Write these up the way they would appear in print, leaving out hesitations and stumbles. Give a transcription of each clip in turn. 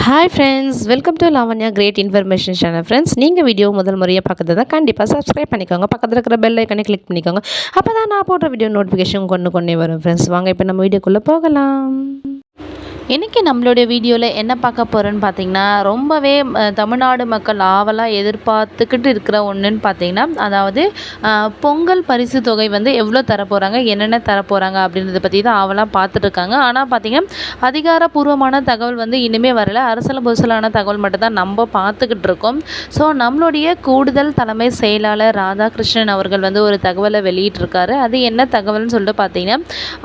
Hi friends, welcome to Lavanya great information channel. Friends, நீங்கள் video முதல் முறையாக பார்க்குறதா கண்டிப்பாக சப்ஸ்கிரைப் பண்ணிக்கோங்க. பக்கத்தில் இருக்கிற பெல் ஐக்கனை கிளிக் பண்ணிக்கோங்க. அப்போ தான் நான் போடுற வீடியோ நோட்டிஃபிகேஷன் கொண்டே வரும். ஃப்ரெண்ட்ஸ், வாங்க இப்போ நம்ம வீடியோக்குள்ளே போகலாம். இன்றைக்கி நம்மளுடைய வீடியோவில் என்ன பார்க்க போகிறோன்னு பார்த்தீங்கன்னா, ரொம்பவே தமிழ்நாடு மக்கள் ஆவலாக எதிர்பார்த்துக்கிட்டு இருக்கிற ஒன்றுன்னு பார்த்தீங்கன்னா, அதாவது பொங்கல் பரிசு தொகை வந்து எவ்வளோ தரப்போகிறாங்க, என்னென்ன தரப்போகிறாங்க அப்படின்றத பற்றி தான் ஆவலாக பார்த்துட்ருக்காங்க. ஆனால் பார்த்திங்கன்னா, அதிகாரப்பூர்வமான தகவல் வந்து இனிமேல் வரலை. அரசல புரசலான தகவல் மட்டும்தான் நம்ம பார்த்துக்கிட்டு இருக்கோம். ஸோ நம்மளுடைய கூடுதல் தலைமை செயலாளர் ராதாகிருஷ்ணன் அவர்கள் வந்து ஒரு தகவலை வெளியிட்டிருக்காரு. அது என்ன தகவல்னு சொல்லிட்டு பார்த்தீங்கன்னா,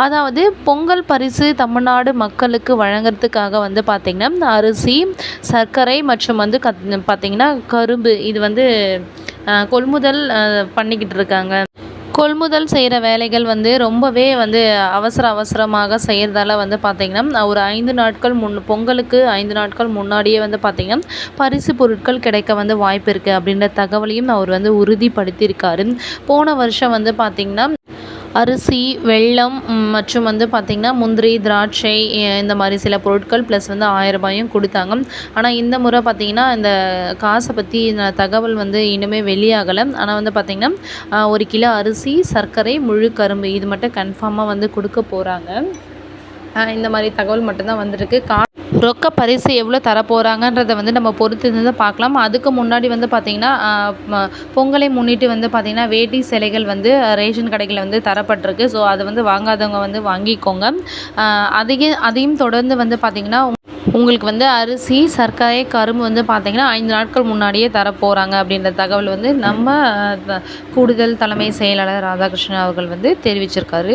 அதாவது பொங்கல் பரிசு தமிழ்நாடு மக்களுக்கு வழங்குறதுக்காக வந்து பார்த்திங்கன்னா, அரிசி, சர்க்கரை மற்றும் வந்து பார்த்திங்கன்னா கரும்பு இது வந்து கொள்முதல் பண்ணிக்கிட்டு இருக்காங்க. கொள்முதல் செய்கிற வேலைகள் வந்து ரொம்பவே வந்து அவசரமாக செய்கிறதால வந்து பார்த்திங்கன்னா, ஒரு 5 நாட்கள் பொங்கலுக்கு 5 நாட்கள் முன்னாடியே வந்து பார்த்திங்கன்னா, பரிசு பொருட்கள் கிடைக்க வந்து வாய்ப்பு இருக்குது அப்படின்ற தகவலையும் அவர் வந்து உறுதிப்படுத்தியிருக்காரு. போன வருஷம் வந்து பார்த்திங்கன்னா, அரிசி, வெல்லம் மற்றும் வந்து பார்த்திங்கன்னா முந்திரி, திராட்சை இந்த மாதிரி சில பொருட்கள் ப்ளஸ் வந்து 1000 ரூபாயும் கொடுத்தாங்க. ஆனால் இந்த முறை பார்த்திங்கன்னா, இந்த காசை பற்றி தகவல் வந்து இன்னுமே வெளியாகலை. ஆனால் வந்து பார்த்திங்கன்னா, 1 கிலோ அரிசி, சர்க்கரை, முழு கரும்பு இது மட்டும் கன்ஃபார்மாக வந்து கொடுக்க போகிறாங்க. இந்த மாதிரி தகவல் மட்டும்தான் வந்திருக்கு. ரொக்க பரிசு எவ்வளோ தரப்போகிறாங்கன்றதை வந்து நம்ம பொறுத்து இருந்து பார்க்கலாம். அதுக்கு முன்னாடி வந்து பார்த்திங்கன்னா, பொங்கலை முன்னிட்டு வந்து பார்த்திங்கன்னா, வேட்டி சேலைகள் வந்து ரேஷன் கடைகளில் வந்து தரப்பட்டிருக்கு. ஸோ அதை வந்து வாங்காதவங்க வந்து வாங்கிக்கோங்க. அதையும் தொடர்ந்து வந்து பார்த்திங்கன்னா, உங்களுக்கு வந்து அரிசி, சர்க்கரை, கரும்பு வந்து பார்த்திங்கன்னா 5 நாட்கள் முன்னாடியே தரப்போகிறாங்க அப்படின்ற தகவல் வந்து நம்ம கூடுதல் தலைமை செயலாளர் ராதாகிருஷ்ணன் அவர்கள் வந்து தெரிவிச்சிருக்காரு.